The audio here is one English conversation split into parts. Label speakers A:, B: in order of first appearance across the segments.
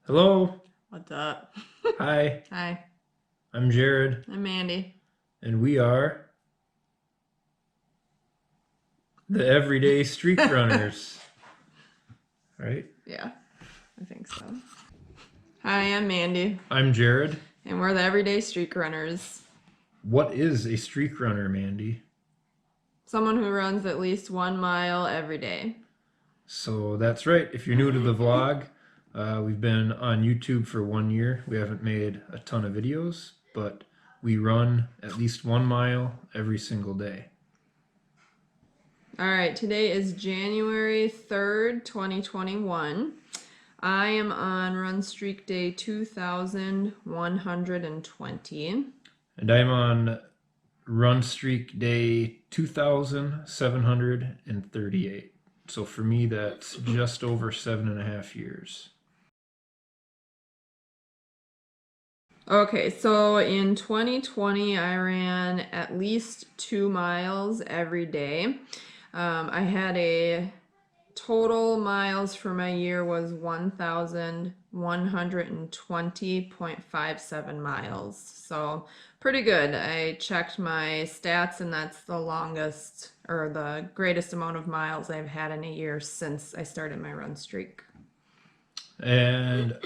A: Hello.
B: What's up?
A: Hi.
B: Hi,
A: I'm Jared,
B: I'm Mandy.
A: and we are the Everyday Streak Runners. Right?
B: Yeah, I think so. Hi, I'm Mandy,
A: I'm Jared.
B: and we're the Everyday Streak Runners.
A: What is a streak runner, Mandy?
B: Someone who runs at least 1 mile every day.
A: So that's right. If you're new to the vlog, we've been on YouTube for 1 year. We haven't made a ton of videos, but we run at least 1 mile every single day.
B: All right, today is January 3rd, 2021. I am on run streak day 2120.
A: And I'm on run streak day 2738. So for me, that's just over 7.5 years.
B: Okay, so in 2020, I ran at least 2 miles every day. I had a total miles for my year was 1,120.57 miles. So pretty good. I checked my stats, and that's the longest or the greatest amount of miles I've had in a year since I started my run streak.
A: And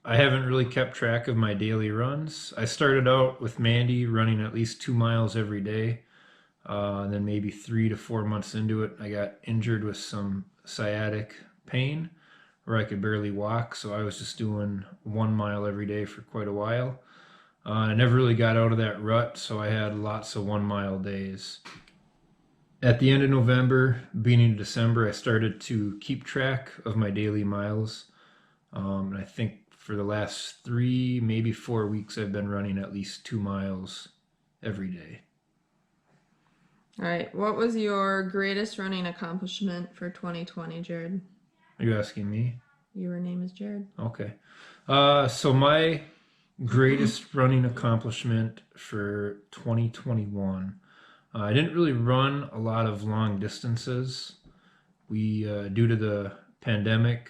A: I haven't really kept track of my daily runs. I started out with Mandy running at least 2 miles every day. And then maybe 3 to 4 months into it, I got injured with some sciatic pain where I could barely walk. So I was just doing 1 mile every day for quite a while. I never really got out of that rut, so I had lots of 1 mile days. At the end of November, beginning of December, I started to keep track of my daily miles. And I think for the last 3, maybe 4 weeks, I've been running at least 2 miles every day.
B: All right, what was your greatest running accomplishment for 2020, Jared?
A: Are you asking me?
B: Your name is Jared.
A: Okay. So my greatest running accomplishment for 2021, I didn't really run a lot of long distances. We, due to the pandemic,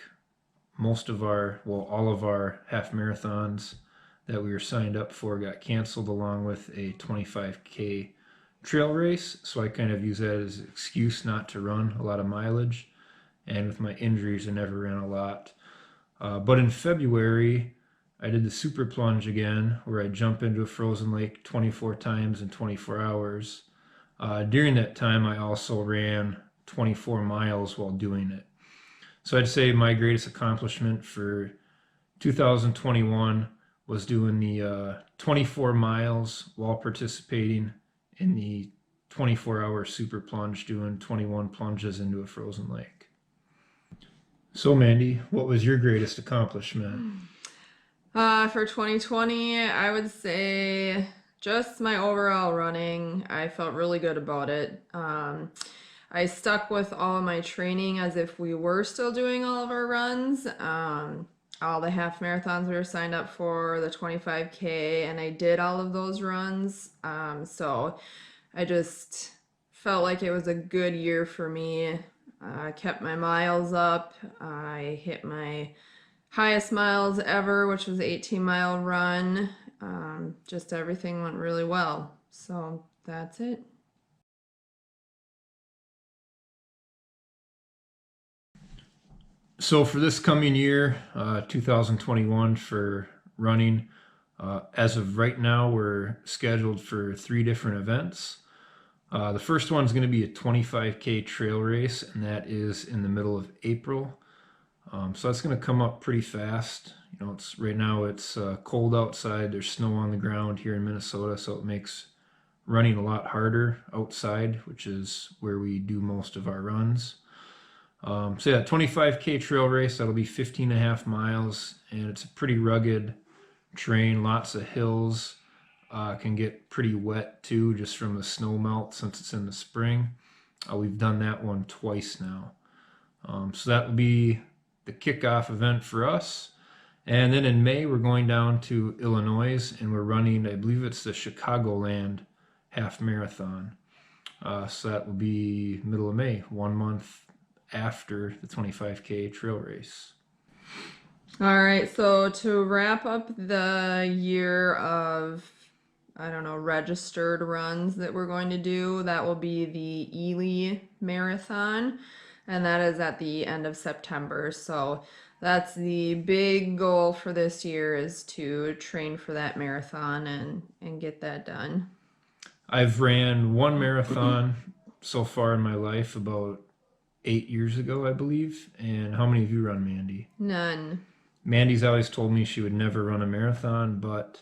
A: all of our half marathons that we were signed up for got canceled, along with a 25K trail race. So I kind of use that as an excuse not to run a lot of mileage. And with my injuries, I never ran a lot. But in February, I did the super plunge again, where I jump into a frozen lake 24 times in 24 hours. During that time, I also ran 24 miles while doing it. So I'd say my greatest accomplishment for 2021 was doing the 24 miles while participating in the 24-hour super plunge, doing 21 plunges into a frozen lake. So Mandy, what was your greatest accomplishment?
B: For 2020, I would say just my overall running. I felt really good about it. I stuck with all of my training as if we were still doing all of our runs. All the half marathons we were signed up for, the 25K, and I did all of those runs. So I just felt like it was a good year for me. I kept my miles up. I hit my highest miles ever, which was an 18-mile run. Just everything went really well. So that's it.
A: So for this coming year, 2021, for running, as of right now, we're scheduled for 3 different events. The first one is going to be a 25K trail race, and that is in the middle of April. So that's going to come up pretty fast. You know, right now it's cold outside. There's snow on the ground here in Minnesota, so it makes running a lot harder outside, which is where we do most of our runs. So yeah, 25K trail race, that'll be 15.5 miles, and it's a pretty rugged terrain, lots of hills. Can get pretty wet too, just from the snow melt since it's in the spring. We've done that one twice now. So that will be the kickoff event for us. And then in May, we're going down to Illinois, and we're running, I believe it's the Chicagoland half marathon. So that will be middle of May, 1 month after the 25K trail race.
B: All right, so to wrap up the year of, I don't know, registered runs that we're going to do, that will be the Ely Marathon, and that is at the end of September. So that's the big goal for this year, is to train for that marathon and get that done.
A: I've ran one marathon so far in my life, about 8 years ago, I believe. And how many have you run, Mandy?
B: None.
A: Mandy's always told me she would never run a marathon, but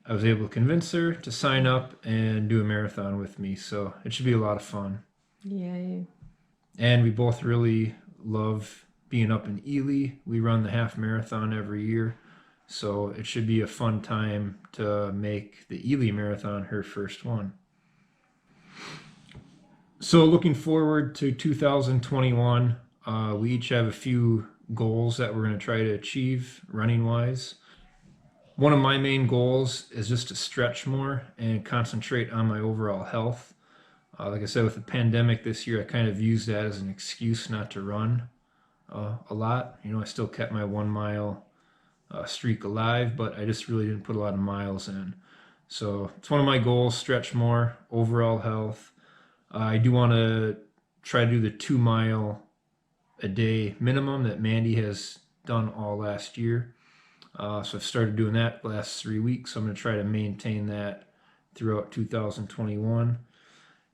A: I was able to convince her to sign up and do a marathon with me. So it should be a lot of fun.
B: Yay.
A: And we both really love being up in Ely. We run the half marathon every year. So it should be a fun time to make the Ely Marathon her first one. So looking forward to 2021, we each have a few goals that we're going to try to achieve running wise. One of my main goals is just to stretch more and concentrate on my overall health. Like I said, with the pandemic this year, I kind of used that as an excuse not to run a lot. I still kept my 1 mile streak alive, but I just really didn't put a lot of miles in. So it's one of my goals: stretch more, overall health. I do want to try to do the 2 mile a day minimum that Mandy has done all last year. So I've started doing that the last 3 weeks. So I'm going to try to maintain that throughout 2021.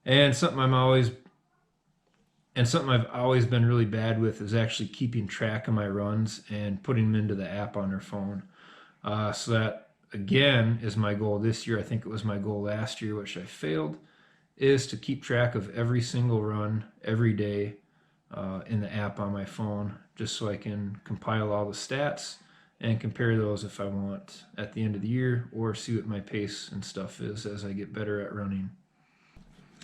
A: And something I've always been really bad with is actually keeping track of my runs and putting them into the app on their phone. So that, again, is my goal this year. I think it was my goal last year, which I failed, is to keep track of every single run every day in the app on my phone, just so I can compile all the stats and compare those if I want at the end of the year, or see what my pace and stuff is as I get better at running.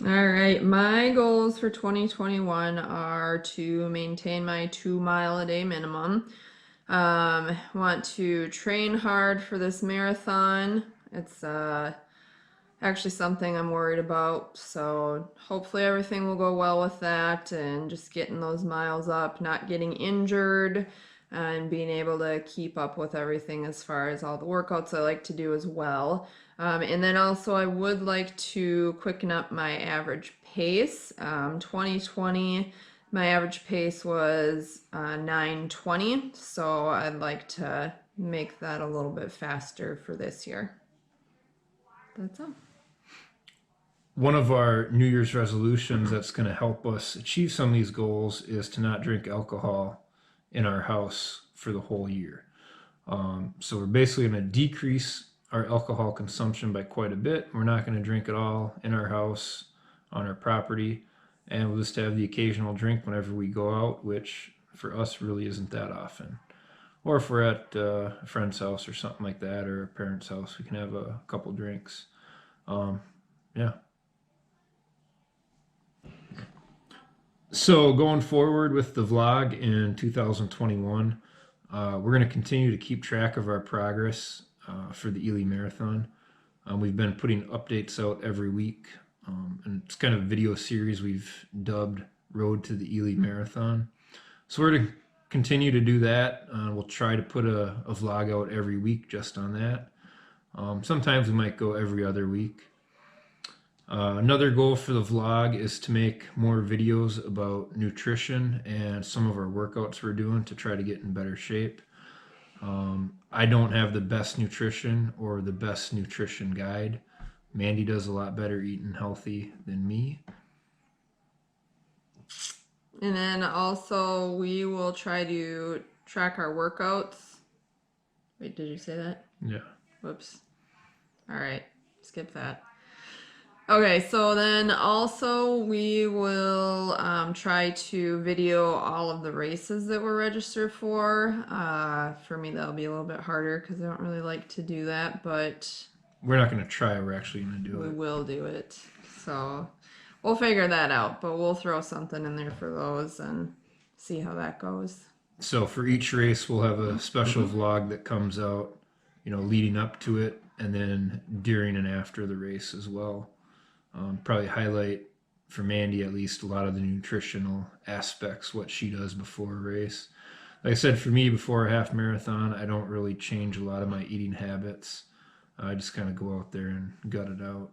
B: All right, my goals for 2021 are to maintain my 2 mile a day minimum. Want to train hard for this marathon. It's actually something I'm worried about, so hopefully everything will go well with that, and just getting those miles up, not getting injured, and being able to keep up with everything as far as all the workouts I like to do as well. And then also I would like to quicken up my average pace. 2020, my average pace was 9:20, so I'd like to make that a little bit faster for this year. That's all.
A: One of our New Year's resolutions that's going to help us achieve some of these goals is to not drink alcohol in our house for the whole year. So we're basically going to decrease our alcohol consumption by quite a bit. We're not going to drink at all in our house, on our property, and we'll just have the occasional drink whenever we go out, which for us really isn't that often. Or if we're at a friend's house or something like that, or a parent's house, we can have a couple drinks. Yeah. So going forward with the vlog in 2021, we're going to continue to keep track of our progress for the Ely Marathon. We've been putting updates out every week, and it's kind of a video series we've dubbed Road to the Ely Marathon. So we're going to continue to do that. We'll try to put a vlog out every week just on that. Sometimes we might go every other week. Another goal for the vlog is to make more videos about nutrition and some of our workouts we're doing to try to get in better shape. I don't have the best nutrition or the best nutrition guide. Mandy does a lot better eating healthy than me.
B: And then also we will try to track our workouts. Wait, did you say that?
A: Yeah.
B: Whoops. All right, skip that. Okay, so then also we will try to video all of the races that we're registered for. For me, that'll be a little bit harder because I don't really like to do that, but
A: We're not going to try, we're actually going to do
B: we
A: it.
B: will do it. So we'll figure that out, but we'll throw something in there for those and see how that goes.
A: So for each race, we'll have a special vlog that comes out, leading up to it, and then during and after the race as well. Probably highlight for Mandy at least, a lot of the nutritional aspects, what she does before a race. Like I said, for me, before a half marathon, I don't really change a lot of my eating habits. I just kind of go out there and gut it out.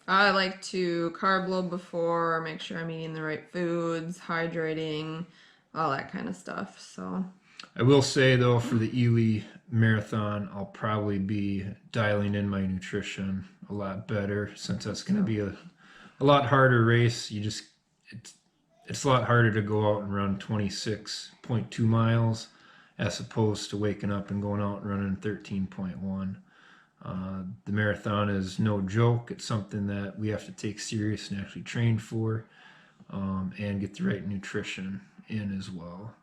B: I like to carb load before, make sure I'm eating the right foods, hydrating, all that kind of stuff. So
A: I will say though, for the Ely Marathon, I'll probably be dialing in my nutrition a lot better, since that's going to be a lot harder race. It's a lot harder to go out and run 26.2 miles as opposed to waking up and going out and running 13.1. The marathon is no joke. It's something that we have to take serious and actually train for, and get the right nutrition in as well.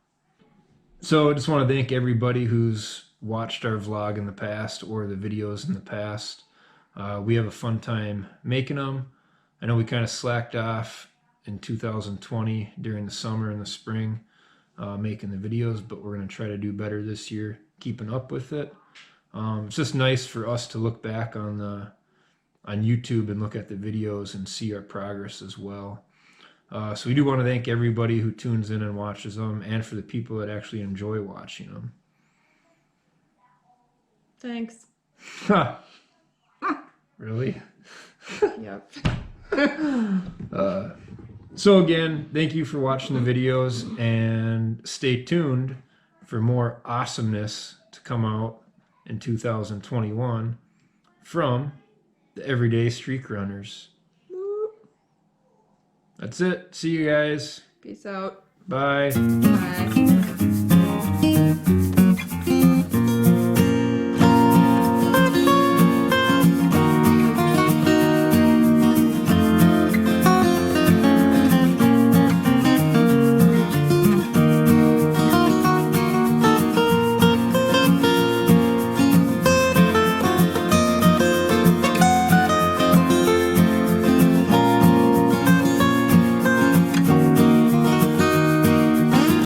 A: So I just want to thank everybody who's watched our vlog in the past or the videos in the past. We have a fun time making them. I know we kind of slacked off in 2020 during the summer and the spring making the videos, but we're going to try to do better this year, keeping up with it. It's just nice for us to look back on YouTube and look at the videos and see our progress as well. So we do want to thank everybody who tunes in and watches them, and for the people that actually enjoy watching them.
B: thanks.
A: Really?
B: Yep.
A: So again, thank you for watching the videos, and stay tuned for more awesomeness to come out in 2021 from the Everyday Streak Runners. That's it. See you guys.
B: Peace out.
A: Bye.
B: Bye.